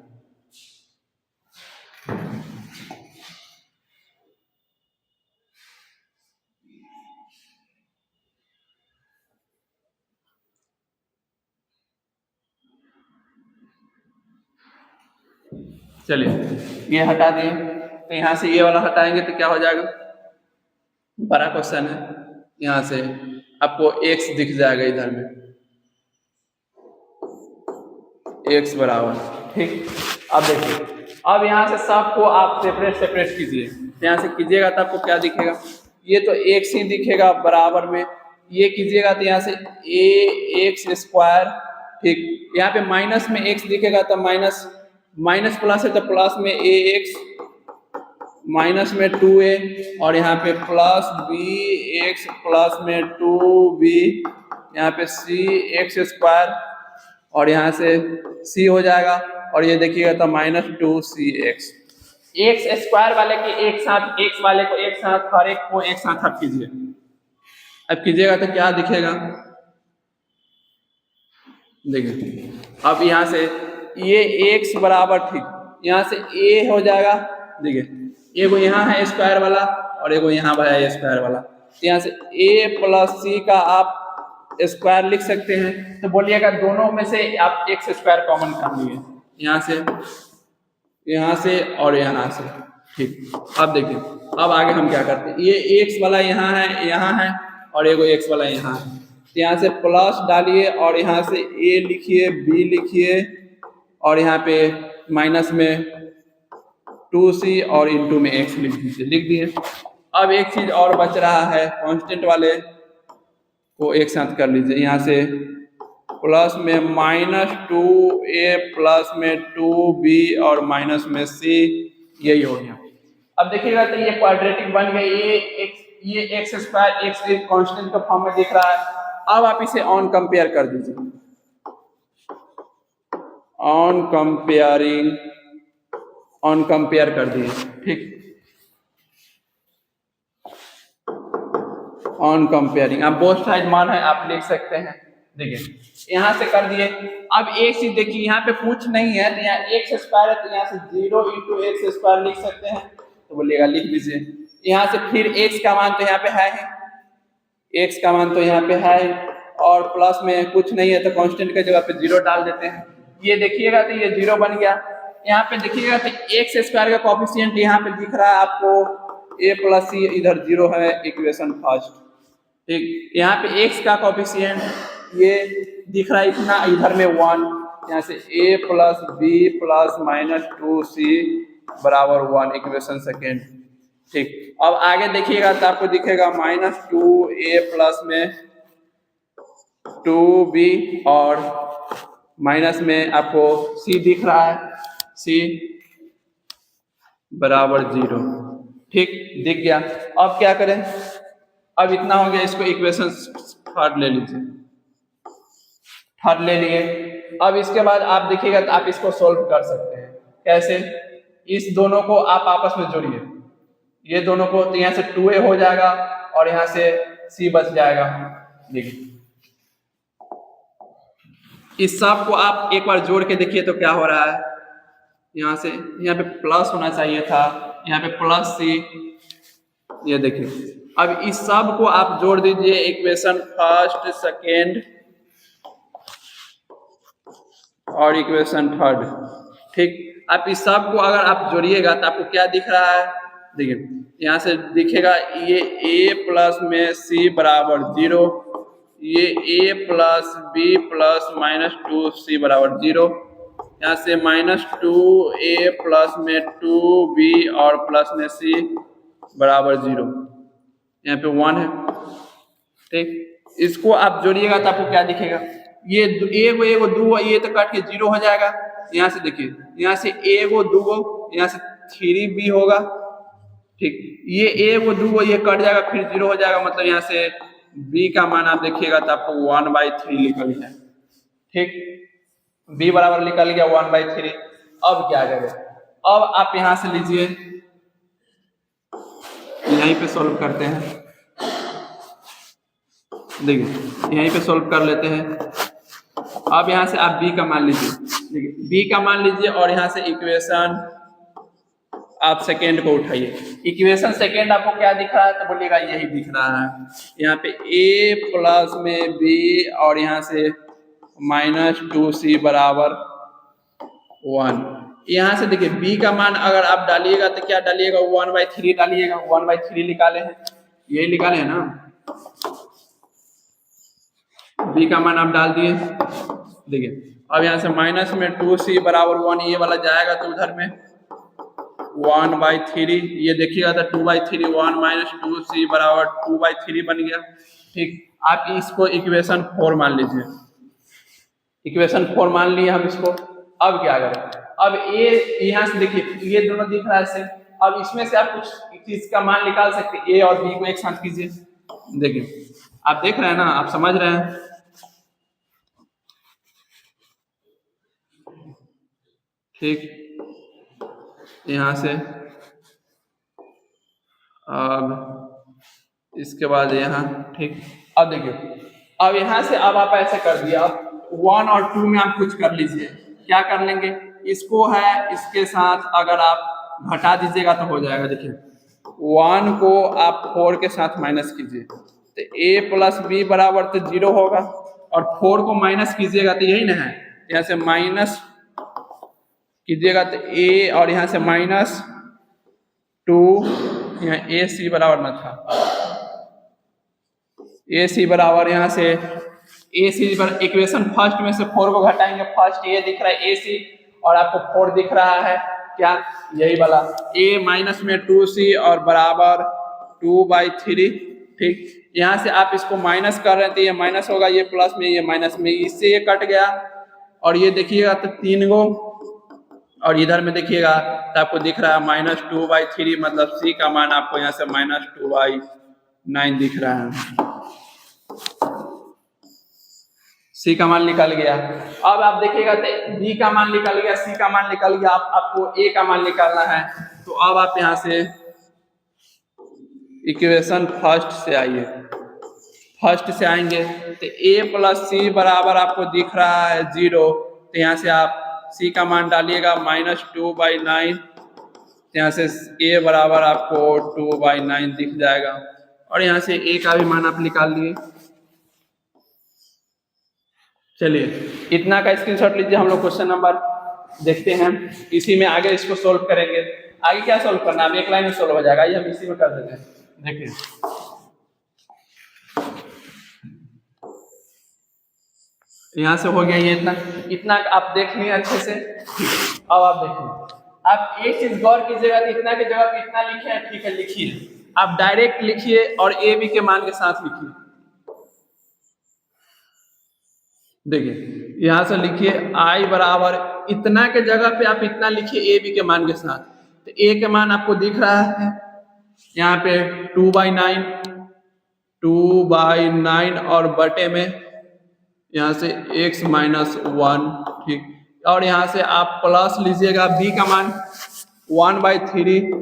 Speaker 1: चलिए ये हटा दिए, तो यहाँ से ये वाला हटाएंगे तो क्या हो जाएगा, बड़ा क्वेश्चन है, यहाँ से आपको x दिख जाएगा इधर में, x बराबर। ठीक, अब देखिए, अब यहाँ से सबको आप सेपरेट कीजिए, यहाँ से कीजिएगा तो आपको क्या दिखेगा, ये तो x ही दिखेगा बराबर में, ये कीजिएगा तो यहाँ से ax स्क्वायर। ठीक, यहाँ पे माइनस में x दिखेगा तो माइनस प्लस है तो प्लस में ax माइनस में 2a और यहाँ पे प्लस bx प्लस में 2b, यहाँ पे cx स्क्वायर और यहाँ से c हो जाएगा और ये देखिएगा तो -2cx। x स्क्वायर वाले के एक साथ, x वाले को एक साथ, हर एक को एक साथ आप कीजिए। अब कीजिएगा तो क्या दिखेगा, देखिए अब यहाँ से ये x बराबर, ठीक, यहाँ से a हो जाएगा, देखिए एगो यहाँ है स्क्वायर वाला और एगो यहाँ है स्क्वायर वाला, यहाँ से a प्लस c का आप स्क्वायर लिख सकते हैं, तो बोलिएगा दोनों में से आप x स्क्वायर कॉमन कर लिए, यहाँ से और यहाँ से। ठीक, अब देखिए अब आगे हम क्या करते हैं, ये x वाला यहाँ है और एगो x वाला यहाँ है, तो यहाँ से प्लस डालिए और यहाँ से a लिखिए, b लिखिए और यहाँ पे माइनस में 2c और इंटू में x लिख दीजिए, लिख दिए। अब एक चीज और बच रहा है, कांस्टेंट वाले को एक साथ कर लीजिए, यहाँ से प्लस में -2a प्लस में 2b और माइनस में c, यही हो गया। अब देखिएगा तो ये क्वाड्रेटिक बन गया, ये एक्स स्क्वायर एक्स कांस्टेंट का फॉर्म में दिख रहा है। अब आप इसे ऑन कंपेयर कर दीजिए, ऑन कंपेयर कर दिए। ठीक, ऑन कंपेयरिंग, आप बोथ साइड मान है आप लिख सकते हैं। देखिए यहाँ से कर दिए। अब एक चीज देखिए, यहाँ पे कुछ नहीं है तो यहाँ एक्स स्क्वायर है तो यहाँ से 0 इंटू एक्स स्क्वायर लिख सकते हैं, तो बोलिएगा लिख दीजिए। यहाँ से फिर एक्स का मान तो यहाँ पे है ही, एक्स का मान तो यहाँ पे है और प्लस में कुछ नहीं है तो कांस्टेंट के जगह पे 0 डाल देते हैं। ये देखिएगा तो ये 0 बन गया। यहाँ पे देखिएगा तो एक्स स्क्वायर का कोफिशिएंट यहाँ पे दिख रहा है आपको a प्लस सी, इधर 0 है, इक्वेशन फर्स्ट। ठीक, यहाँ पे x का कोफिशिएंट ये दिख रहा है इतना, इधर में 1, यहाँ से a plus b plus -2c बराबर 1, इक्वेशन सेकेंड। ठीक, अब आगे देखिएगा तो आपको दिखेगा -2a प्लस में 2b और माइनस में आपको c दिख रहा है, c बराबर 0। ठीक, दिख गया। अब क्या करें, अब इतना हो गया, इसको इक्वेशन थर्ड ले लीजिए, थर्ड ले लिए। अब इसके बाद आप देखिएगा तो आप इसको सोल्व कर सकते हैं। कैसे, इस दोनों को आप आपस में जोड़िए, ये दोनों को, तो यहाँ से 2a हो जाएगा और यहाँ से c बच जाएगा। देखिए इस सब को आप एक बार जोड़ के देखिए तो क्या हो रहा है, यहाँ से यहाँ पे प्लस होना चाहिए था, यहाँ पे प्लस c, ये देखिए। अब इस सब को आप जोड़ दीजिए, इक्वेशन फर्स्ट, सेकेंड और इक्वेशन थर्ड। ठीक, आप इस सब को अगर आप जोड़िएगा तो आपको क्या दिख रहा है, देखिए यहाँ से दिखेगा ये a प्लस में c बराबर 0, ये a plus b plus -2c बराबर 0, यहाँ से -2a प्लस में 2b और प्लस में c बराबर 0, यहाँ पे 1 है। ठीक, इसको आप जोड़िएगा तो आपको क्या दिखेगा, ये एगो दूगो ये तो कट के 0 हो जाएगा। यहाँ से देखिए, यहाँ से एगो दूगो, यहाँ से 3b होगा। ठीक, ये एगो दूगो ये कट जाएगा, फिर 0 हो जाएगा, मतलब यहाँ से b का मान आप देखिएगा तो आपको 1/3 निकल जाए। ठीक, b बराबर निकल गया 1/3। अब क्या करें, अब आप यहां से लीजिए, यहीं पे सॉल्व करते हैं। देखिए यहीं पे सॉल्व कर लेते हैं। अब यहां से आप b का मान लीजिए, देखिए b का मान लीजिए और यहां से इक्वेशन आप सेकेंड को उठाइए। इक्वेशन सेकेंड आपको क्या दिख रहा है, तो बोलिएगा यही दिख रहा है। यहाँ पे a प्लस में b और यहाँ से -2c बराबर 1। यहाँ से देखिए b का मान अगर आप डालिएगा तो क्या डालिएगा, 1/3 डालिएगा। 1/3 निकाले हैं, यही निकाले हैं ना। b का मान आप डाल दिए। देखिए अब यहाँ से माइनस में 2c बराबर 1, ये वाला जाएगा तो उधर में 1/3, ये देखिएगा तो 2/3, 1 - 2c बराबर 2/3 बन गया। ठीक, आप इसको इक्वेशन 4 मान लीजिए। इक्वेशन 4 मान लिए हम इसको। अब क्या करें, अब ये यहाँ से देखिए ये दोनों दिख रहा है सेम। अब इसमें से आप कुछ चीज का मान निकाल सकते हैं, ए और बी को एक साथ कीजिए। देखिए आप देख रहे हैं ना, आप समझ रहे हैं। ठीक, यहाँ से अब इसके बाद यहाँ, ठीक, अब देखिए अब यहाँ से अब आप ऐसे कर दिया, अब 1 और 2 में आप कुछ कर लीजिए। क्या कर लेंगे, इसको है इसके साथ अगर आप घटा दीजिएगा तो हो जाएगा। देखिए 1 को आप 4 के साथ माइनस कीजिए तो a प्लस b बराबर तो 0 होगा, और 4 को माइनस कीजिएगा तो यही ना है, यहाँ से माइनस कीजिएगा तो a और यहाँ से -2, यहाँ ac बराबर न था, ac बराबर यहाँ से ac पर इक्वेशन फर्स्ट में से 4 को घटाएंगे, फर्स्ट ये दिख रहा है ac और आपको 4 दिख रहा है क्या, यही वाला a माइनस में 2c और बराबर 2/3। ठीक, यहाँ से आप इसको माइनस कर रहे थे, ये माइनस होगा, ये प्लस में, ये माइनस में, इससे ये कट गया और ये देखिएगा तो 3 गो, और इधर में देखिएगा तो आपको दिख रहा है -2/3, मतलब c का मान आपको यहाँ से -2/9 दिख रहा है। c का मान निकल गया। अब आप देखिएगा तो b का मान निकल गया, c का मान निकल गया, आपको a का मान निकालना है। तो अब आप यहाँ से इक्वेशन फर्स्ट से आइए, फर्स्ट से आएंगे तो a प्लस c बराबर आपको दिख रहा है 0, तो यहाँ से आप c का मान डालिएगा -2/9, यहाँ से a बराबर आपको 2/9 दिख जाएगा, और यहाँ से a का भी मान आप निकाल लिए। चलिए इतना का स्क्रीनशॉट लीजिए, हम लोग क्वेश्चन नंबर देखते हैं, इसी में आगे इसको सोल्व करेंगे। आगे क्या सोल्व करना है, अब एक लाइन में सोल्व हो जाएगा, ये हम इसी में कर देते हैं। देखिए यहाँ से हो गया ये इतना आप देख लिए अच्छे से। अब आप देखिए, आप एक चीज गौर कीजिएगा तो इतना की जगह पे इतना लिखे हैं, ठीक है लिखिए, आप डायरेक्ट लिखिए और ए बी के मान के साथ लिखिए। देखिए यहाँ से लिखिए i बराबर इतना के जगह पे आप इतना लिखिए ए बी के मान के साथ, तो a के मान आपको दिख रहा है यहाँ पे 2/9 और बटे में यहाँ से x - 1। ठीक, और यहाँ से आप प्लस लीजिएगा b का मान 1/3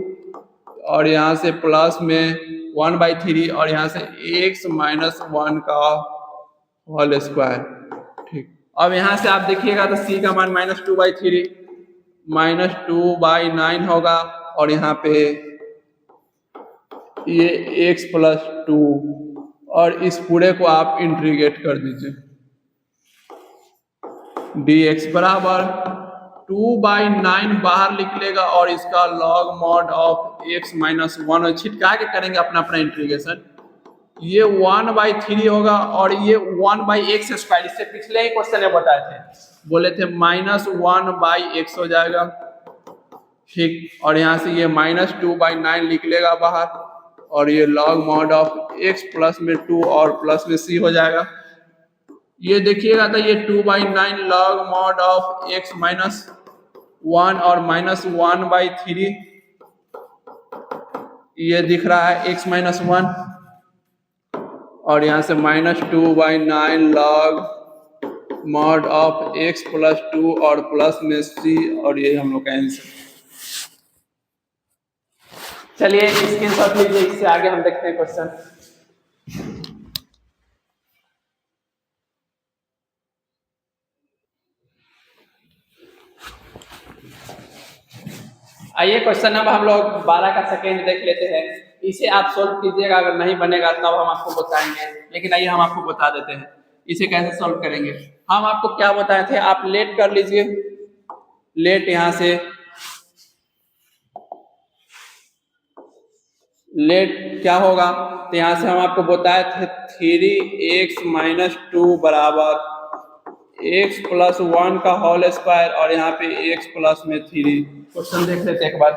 Speaker 1: और यहाँ से प्लस में 1/3 और यहाँ से x - 1 का होल स्क्वायर। ठीक, अब यहाँ से आप देखिएगा तो c का मान -2/3 -2/9 होगा, और यहाँ पे ये x + 2, और इस पूरे को आप इंटीग्रेट कर दीजिए। dx बराबर 2/9 बाहर निकलेगा और इसका log mod ऑफ x - 1 छिटका के करेंगे अपना अपना इंटीग्रेशन। ये 1/3 होगा और ये 1/x², इससे पिछले ही क्वेश्चन में बताए थे, बोले थे -1/x हो जाएगा। ठीक, और यहाँ से ये -2/9 निकलेगा बाहर और ये log mod of x plus में 2 और प्लस में c हो जाएगा। ये देखिएगा तो ये 2/9 log mod of x minus 1 और माइनस 1/3 ये दिख रहा है x माइनस 1 और यहाँ से minus 2/9 log mod of x plus 2 और प्लस में c और ये हम लोग का आंसर। चलिए स्क्रीनशॉट लीजिए, इससे आगे हम देखते हैं क्वेश्चन। आइए क्वेश्चन अब हम लोग 12 का सेकेंड देख लेते हैं। इसे आप सोल्व कीजिएगा, अगर नहीं बनेगा तब हम आपको बताएंगे, लेकिन आइए हम आपको बता देते हैं इसे कैसे सोल्व करेंगे। हम आपको क्या बताए थे, आप लेट कर लीजिए। लेट यहाँ से लेट क्या होगा, तो यहाँ से हम आपको बताए थे 3x माइनस 2 बराबर x प्लस 1 का होल स्क्वायर और यहाँ पे x प्लस में 3। क्वेश्चन देख लेते एक बार,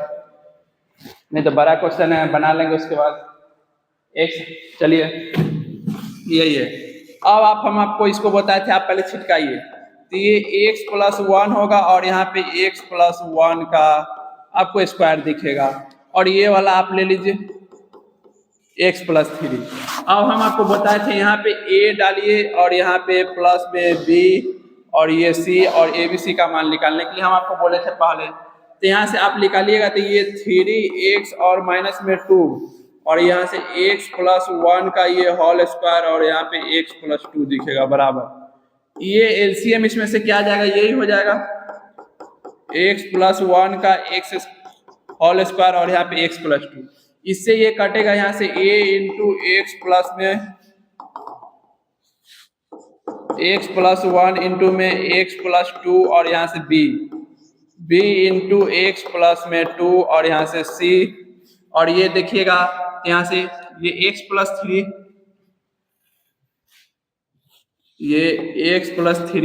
Speaker 1: नहीं तो बड़ा क्वेश्चन है, बना लेंगे उसके बाद x। चलिए यही है। अब हम आपको इसको बताए थे, आप पहले छिटकाइए तो ये x प्लस 1 होगा और यहाँ पे x प्लस 1 का आपको स्क्वायर दिखेगा और ये वाला आप ले लीजिए x प्लस 3। अब हम आपको बताए थे यहाँ पे a डालिए और यहाँ पे प्लस में b और ये c और abc का मान निकालने के लिए हम आपको बोले थे पहले। तो यहाँ से आप निकालिएगा तो ये 3x और माइनस में 2 और यहाँ से x प्लस 1 का ये होल स्क्वायर और यहाँ पे x प्लस 2 दिखेगा बराबर। ये एलसीएम इसमें से क्या आ जाएगा, यही हो जाएगा x प्लस 1 का x होल स्क्वायर और यहाँ पे x प्लस 2। इससे ये कटेगा यहाँ से a इंटू एक्स प्लस में x प्लस 1 इंटू में x प्लस 2 और यहाँ से b इंटू एक्स प्लस में 2 और यहाँ से c और ये देखिएगा यहाँ से ये x प्लस 3, ये x प्लस 3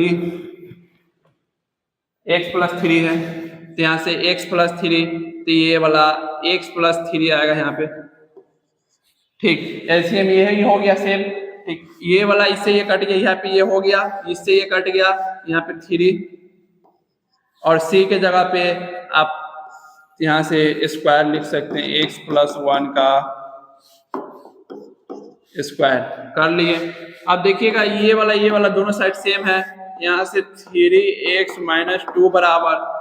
Speaker 1: है तो यहाँ से x प्लस 3 तो ये वाला x प्लस 3 आएगा यहाँ पे। ठीक, एलसीएम ये ही हो गया सेम। ठीक, ये वाला इससे ये कट गया, यहाँ पे ये हो गया, इससे ये कट गया, यहाँ पे 3 और c के जगह पे आप यहाँ से स्क्वायर लिख सकते हैं, x प्लस 1 का स्क्वायर कर लिए। अब देखिएगा ये वाला दोनों साइड सेम है। यहाँ से 3x माइनस 2 बराबर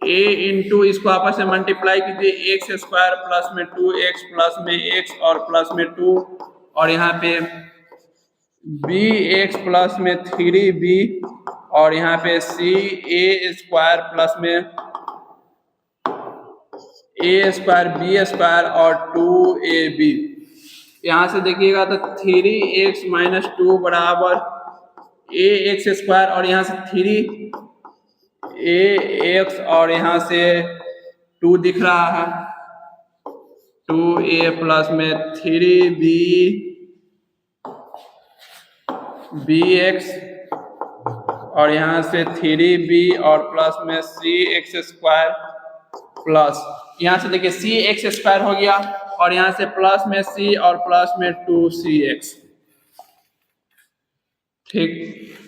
Speaker 1: a इंटू इसको आपस में मल्टीप्लाई कीजिए x स्क्वायर प्लस में 2x प्लस में x और प्लस में 2 और यहाँ पे bx प्लस में 3b और यहाँ पे c a स्क्वायर प्लस में a स्क्वायर b स्क्वायर और 2ab। यहाँ से देखिएगा तो 3x माइनस 2 बराबर ax स्क्वायर और यहाँ से 3ax और यहाँ से 2 दिख रहा है, 2a प्लस में 3bx और यहाँ से 3b और प्लस में cx स्क्वायर प्लस यहाँ से देखिए cx स्क्वायर हो गया और यहाँ से प्लस में c और प्लस में 2cx। ठीक,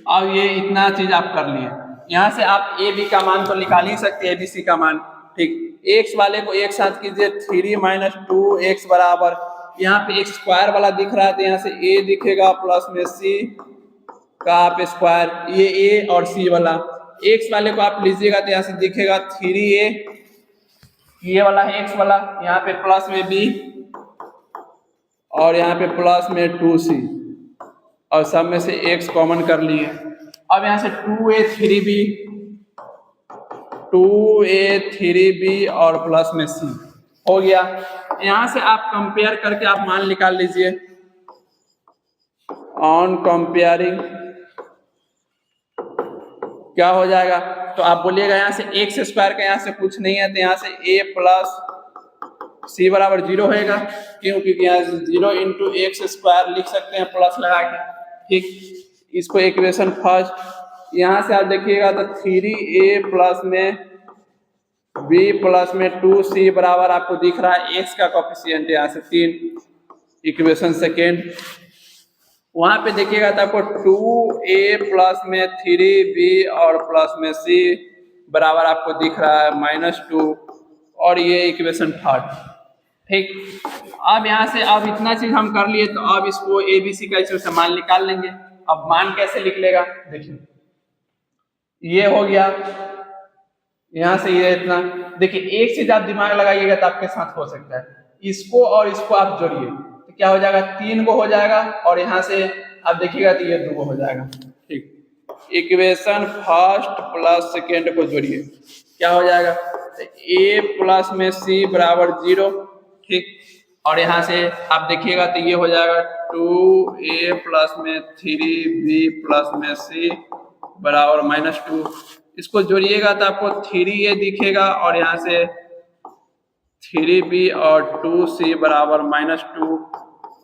Speaker 1: अब ये इतना चीज आप कर लिए। यहाँ से आप ए बी का मान तो निकाल ही सकते हैं, एबीसी का मान। ठीक, एक्स वाले को एक साथ कीजिए, 3 माइनस 2x बराबर यहाँ पे एक्स स्क्वायर वाला दिख रहा है तो यहाँ से a दिखेगा प्लस में c का आप स्क्वायर, ये a और c वाला। x वाले को आप लीजिएगा तो यहाँ से दिखेगा 3a, ये वाला है x वाला, यहाँ पे प्लस में b और यहाँ पे प्लस में 2c और सब में से x कॉमन कर लिए। अब यहाँ से 2a 3b और प्लस में c हो गया। यहाँ से आप कंपेयर करके आप मान निकाल लीजिए। ऑन कंपेयरिंग क्या हो जाएगा, तो आप बोलिएगा यहाँ से एक्स स्क्वायर का यहाँ से कुछ नहीं है तो यहाँ से a प्लस c बराबर 0 होएगा, क्योंकि यहाँ से 0 इंटू एक्स स्क्वायर लिख सकते हैं प्लस लगा के। ठीक, इसको इक्वेशन फर्स्ट यहाँ से आप देखिएगा तो 3a प्लस में बी प्लस में 2c बराबर आपको दिख रहा है एक्स का कोफिशिएंट यहाँ से 3, इक्वेशन सेकेंड। वहां पे देखिएगा तो आपको 2a प्लस में 3b और प्लस में c बराबर आपको दिख रहा है -2 और ये इक्वेशन थर्ड। ठीक, अब यहाँ से अब इतना चीज हम कर लिए तो अब इसको ए बी सी का इसमें से मान निकाल लेंगे। अब मान कैसे लिख लेगा, देखिए ये हो गया यहाँ से ये इतना। देखिए एक चीज आप दिमाग लगाइएगा तो आपके साथ हो सकता है, इसको और इसको आप जोड़िए तो क्या हो जाएगा 3 को हो जाएगा और यहाँ से आप देखिएगा तो ये 2 को हो जाएगा। ठीक, इक्वेशन फर्स्ट प्लस सेकेंड को जोड़िए क्या हो जाएगा, ए प्लस में सी बराबर 0। ठीक, और यहाँ से आप देखिएगा तो ये हो जाएगा 2a प्लस में 3b प्लस में c बराबर -2। इसको जोड़िएगा तो आपको 3a दिखेगा और यहाँ से 3b और 2c बराबर -2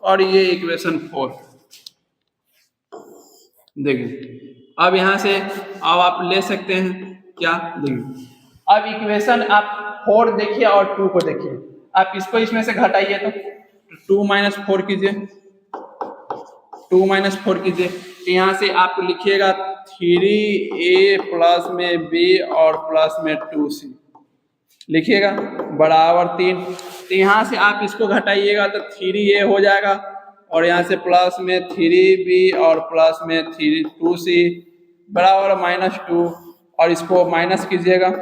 Speaker 1: और ये इक्वेशन 4। देखिए अब यहाँ से अब आप ले सकते हैं क्या, देखिए अब इक्वेशन आप 4 देखिए और 2 को देखिए, आप इसको इसमें से घटाइए तो 2 - 4 कीजिए, 2 - 4 कीजिए तो यहाँ से आप लिखिएगा 3a प्लस में b और प्लस में 2c लिखिएगा बराबर 3। तो यहाँ से आप इसको घटाइएगा तो 3a हो जाएगा और यहाँ से प्लस में 3b और प्लस में 2c बराबर -2 और इसको माइनस कीजिएगा,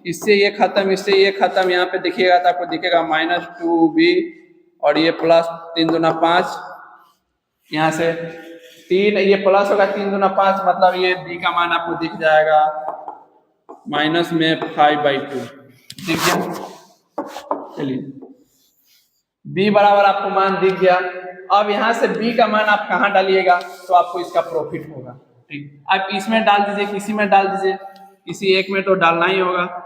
Speaker 1: इससे ये खत्म इससे ये खत्म, यहाँ पे देखिएगा तो आपको दिखेगा -2b और ये प्लस 3 दूना 5, यहाँ से 3 ये प्लस होगा 3 दूना 5 मतलब ये b का मान आपको दिख जाएगा -5/2 दिख गया। चलिए b बराबर आपको मान दिख गया। अब यहाँ से b का मान आप कहाँ डालिएगा तो आपको इसका प्रॉफिट होगा। ठीक, आप इसमें डाल दीजिए, किसी में डाल दीजिए, किसी एक में तो डालना ही होगा।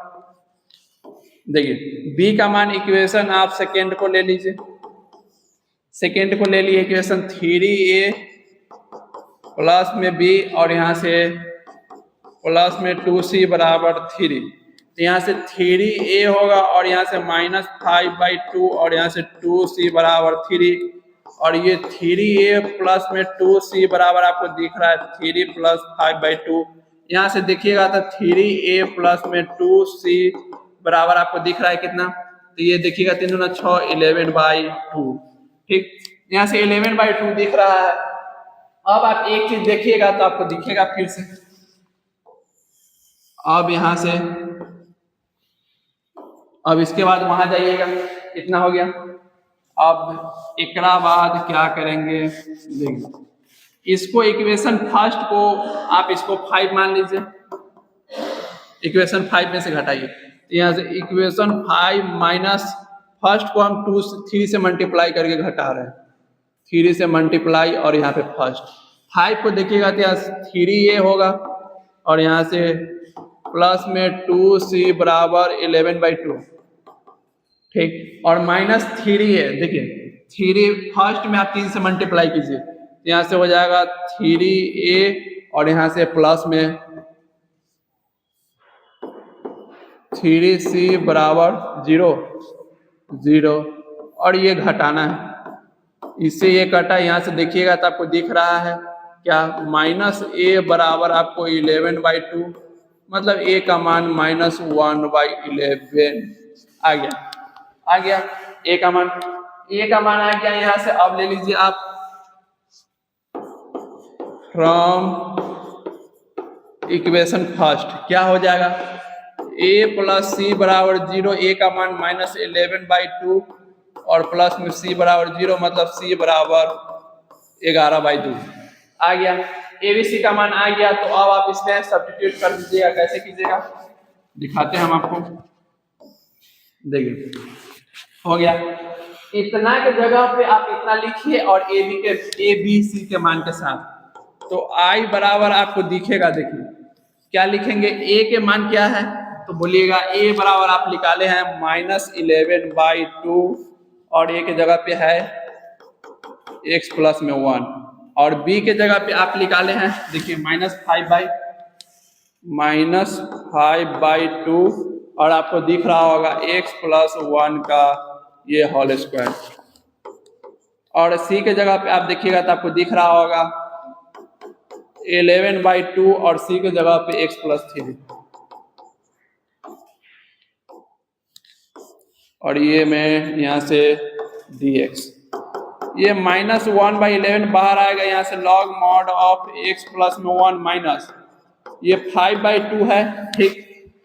Speaker 1: देखिए b का मान इक्वेशन आप सेकेंड को ले लीजिए, सेकेंड को ले लिए इक्वेशन 3a प्लस में b और यहाँ से प्लस में 2c बराबर 3, तो यहाँ से 3a होगा और यहाँ से -5/2 और यहाँ से 2c बराबर 3 और ये 3a प्लस में 2c बराबर आपको दिख रहा है 3 + 5/2। यहाँ से देखिएगा तो 3a प्लस में 2c बराबर आपको दिख रहा है कितना, तो ये देखिएगा 3 दूना 6 11/2। ठीक, यहाँ से 11/2 दिख रहा है। अब आप एक चीज देखिएगा तो आपको दिखेगा फिर से, अब यहाँ से अब इसके बाद वहां जाइएगा, इतना हो गया। अब एक बाद क्या करेंगे, देखिए इसको इक्वेशन फर्स्ट को आप इसको 5 मान लीजिए, इक्वेशन 5 में से घटाइए तो यहाँ से इक्वेशन 5 माइनस फर्स्ट को हम 3 से मल्टीप्लाई करके घटा रहे हैं, 3 से मल्टीप्लाई और यहाँ पे फर्स्ट 5 को देखिएगा तो यहाँ 3a होगा और यहाँ से प्लस में 2c बराबर 11/2। ठीक, और -3a देखिए 3 फर्स्ट में आप 3 से मल्टीप्लाई कीजिए तो यहाँ से हो जाएगा 3a और यहाँ से प्लस में 3c बराबर 0 और ये घटाना है, इससे ये कटा, यहाँ से देखिएगा तो आपको दिख रहा है क्या -a बराबर आपको 11/2 मतलब a का मान -1/11 आ गया a का मान आ गया। यहाँ से अब ले लीजिए आप फ्रॉम इक्वेशन फर्स्ट क्या हो जाएगा a प्लस c बराबर 0, a का मान -11/2 और प्लस में c बराबर 0 मतलब c बराबर 11/2 आ गया। ABC का मान आ गया तो अब आप इसमें सब्स्टिट्यूट कर दीजिएगा, कैसे कीजिएगा दिखाते हैं हम आपको। देखिए हो गया, इतना के जगह पे आप इतना लिखिए और ABC के मान के साथ, तो I बराबर आपको दिखेगा। देखिए क्या लिखेंगे, A के मान क्या है तो बोलिएगा A बराबर आप निकाले हैं -11/2 और A के जगह पे है x प्लस में 1 और B के जगह पे आप निकाले हैं, देखिए -5/2 और आपको दिख रहा होगा x प्लस 1 का ये होल स्क्वायर, और c के जगह पे आप देखिएगा तो आपको दिख रहा होगा 11/2 और c के जगह पे x प्लस 3, और ये मैं यहाँ से dx, ये -1/11 बाहर आएगा यहाँ से log mod of x plus में 1 माइनस ये 5/2 है, ठीक,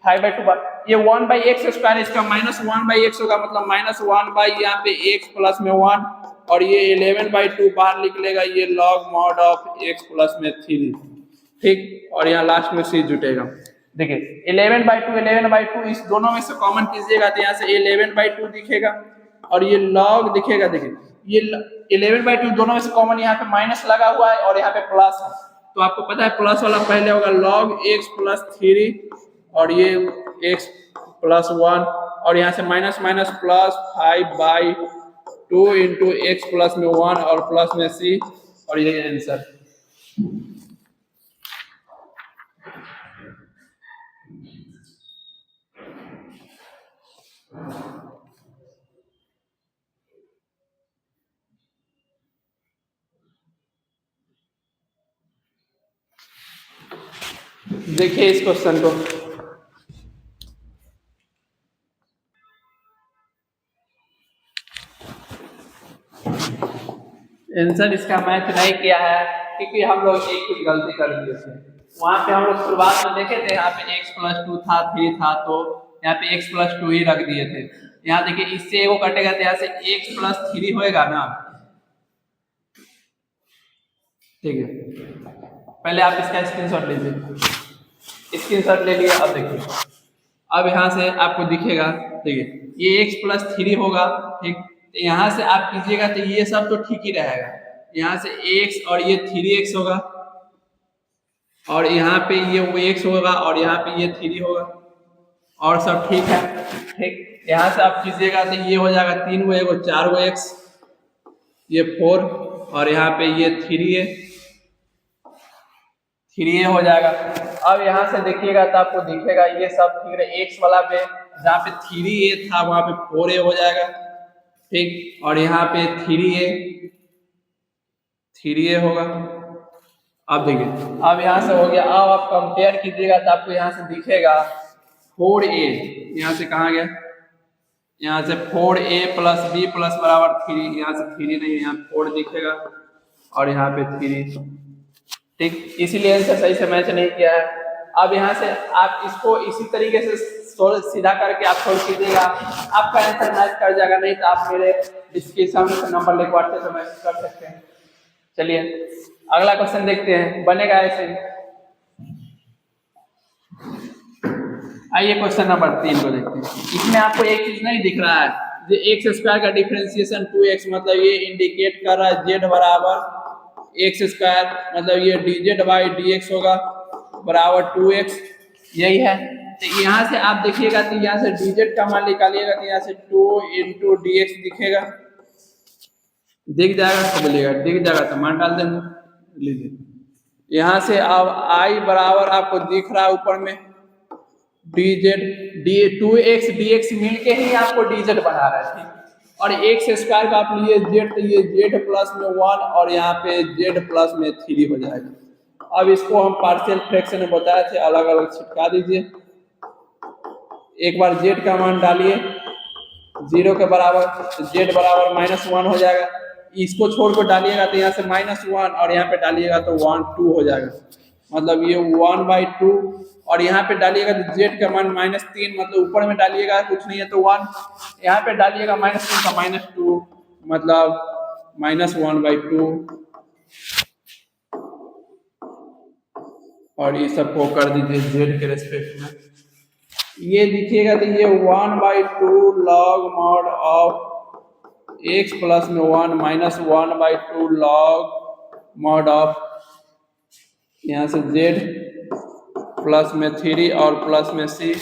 Speaker 1: 5/2 ये 1/x स्क्वायर, इसका -1/x होगा, मतलब -1 यहाँ पे x प्लस में 1, और ये 11/2 बाहर निकलेगा, ये log mod of x plus में 3, ठीक, और यहाँ लास्ट में c जुटेगा। देखिए 11/2 इस दोनों में से कॉमन कीजिएगा तो यहाँ से 11/2 दिखेगा और ये log दिखेगा। देखिए ये 11/2 दोनों में से कॉमन, यहाँ पे माइनस लगा हुआ है और यहाँ पे प्लस है, तो आपको पता है प्लस वाला पहले होगा log x प्लस 3 और ये x प्लस 1, और यहाँ से minus minus plus 5/2 into x plus में 1 और प्लस में c, और ये आंसर। देखिए इस क्वेश्चन को, आंसर इसका मैच नहीं किया है क्योंकि हम लोग एक कुछ गलती कर दिए थे। वहां पे हम लोग शुरुआत में देखे थे, यहाँ पे x प्लस 2 था, 3 था, तो यहाँ पे x प्लस 2 ही रख दिए थे। यहाँ देखिए इससे वो कटेगा तो यहाँ से x प्लस 3 होएगा ना, ठीक है। पहले आप इसका स्क्रीनशॉट लीजिए, स्क्रीनशॉट ले लिया। अब देखिए, अब यहाँ से आपको दिखेगा, देखिए ये x प्लस 3 होगा, ठीक, तो यहाँ से आप कीजिएगा तो ये सब तो ठीक ही रहेगा, यहाँ से x और ये 3x होगा, और यहाँ पे ये वो x होगा और यहाँ पे ये 3 होगा, और सब ठीक है, ठीक। यहाँ से आप कीजिएगा तो ये हो जाएगा 3 गो एगो 4 गो x, ये 4, और यहाँ पे ये 3a हो जाएगा। अब यहाँ से देखिएगा तो आपको दिखेगा ये सब ठीक है, x वाला पे जहाँ पे 3a था वहाँ पे 4a हो जाएगा, ठीक, और यहाँ पे 3a होगा। अब देखिए, अब यहाँ से हो गया। अब आप कंपेयर कीजिएगा तो आपको यहाँ से दिखेगा 4a, यहाँ से कहाँ गया, यहाँ से 4a प्लस b प्लस बराबर 3, यहाँ से 3 नहीं, यहाँ 4 दिखेगा और यहाँ पे 3, ठीक, इसीलिए आंसर सही से मैच नहीं किया है। अब यहाँ से आप इसको इसी तरीके से सीधा करके आप सोल्व कीजिएगा, आपका आंसर मैच कर जाएगा, नहीं तो आप मेरे डिस्क्रिप्शन में नंबर लिखवाते तो मैसेज कर सकते हैं। चलिए अगला क्वेश्चन देखते हैं, बनेगा ऐसे ही। आइए क्वेश्चन नंबर 3 को देखते हैं। इसमें आपको एक चीज नहीं दिख रहा है, जो एक्स स्क्वायर का डिफरेंशिएशन 2x, मतलब ये इंडिकेट कर रहा है z बराबर एक्स स्क्वायर, मतलब ये dz बाई dx होगा बराबर 2x, यही है। तो यहाँ से आप देखिएगा तो यहाँ से dz का मान निकालिएगा तो यहाँ से 2 इंटू dx दिखेगा, दिख जाएगा तो बोलिएगा, दिख जाएगा तो मान डाल देना। लीजिए यहाँ से अब i बराबर आपको दिख रहा है ऊपर में dz, 2x dx मिलके ही आपको dz बना रहा है, ठीक, और एक्स स्क्वायर का आप लिए z, तो ये z प्लस में 1 और यहाँ पे z प्लस में 3 हो जाएगा। अब इसको हम पार्शियल फ्रैक्शन में बताए थे, अलग अलग छिटका दीजिए। एक बार z का मान डालिए 0 के बराबर, तो z बराबर -1 हो जाएगा। इसको छोड़ कर डालिएगा तो यहाँ से -1 और यहाँ पे डालिएगा तो 1 2 हो जाएगा, मतलब ये 1/2, और यहाँ पे डालिएगा तो z का मान -3, मतलब ऊपर में डालिएगा कुछ नहीं है तो 1, यहाँ पे डालिएगा -3 का -2, मतलब -1/2, और ये सबको कर दीजिए z के रेस्पेक्ट में। ये दिखिएगा तो ये 1/2 log mod of x plus में 1 माइनस 1/2 log mod ऑफ यहाँ से z प्लस में 3 और प्लस में c,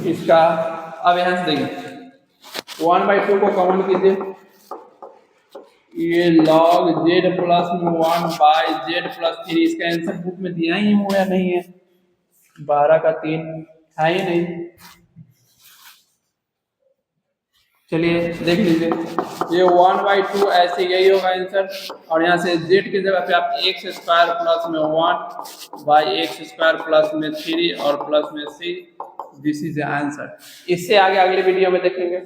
Speaker 1: इसका अब यहाँ से देखिए 1/2 को कॉमन कीजिए, ये log z प्लस 1/z+3, इसका आंसर बुक में दिया ही हो या नहीं है, 12 का 3 है ही नहीं। चलिए देख लीजिए, ये 1/2 ऐसे यही होगा आंसर, और यहाँ से z की जगह पे आप x² प्लस में 1/x² प्लस में 3 और प्लस में c, this is the answer. इससे आगे अगले वीडियो में देखेंगे।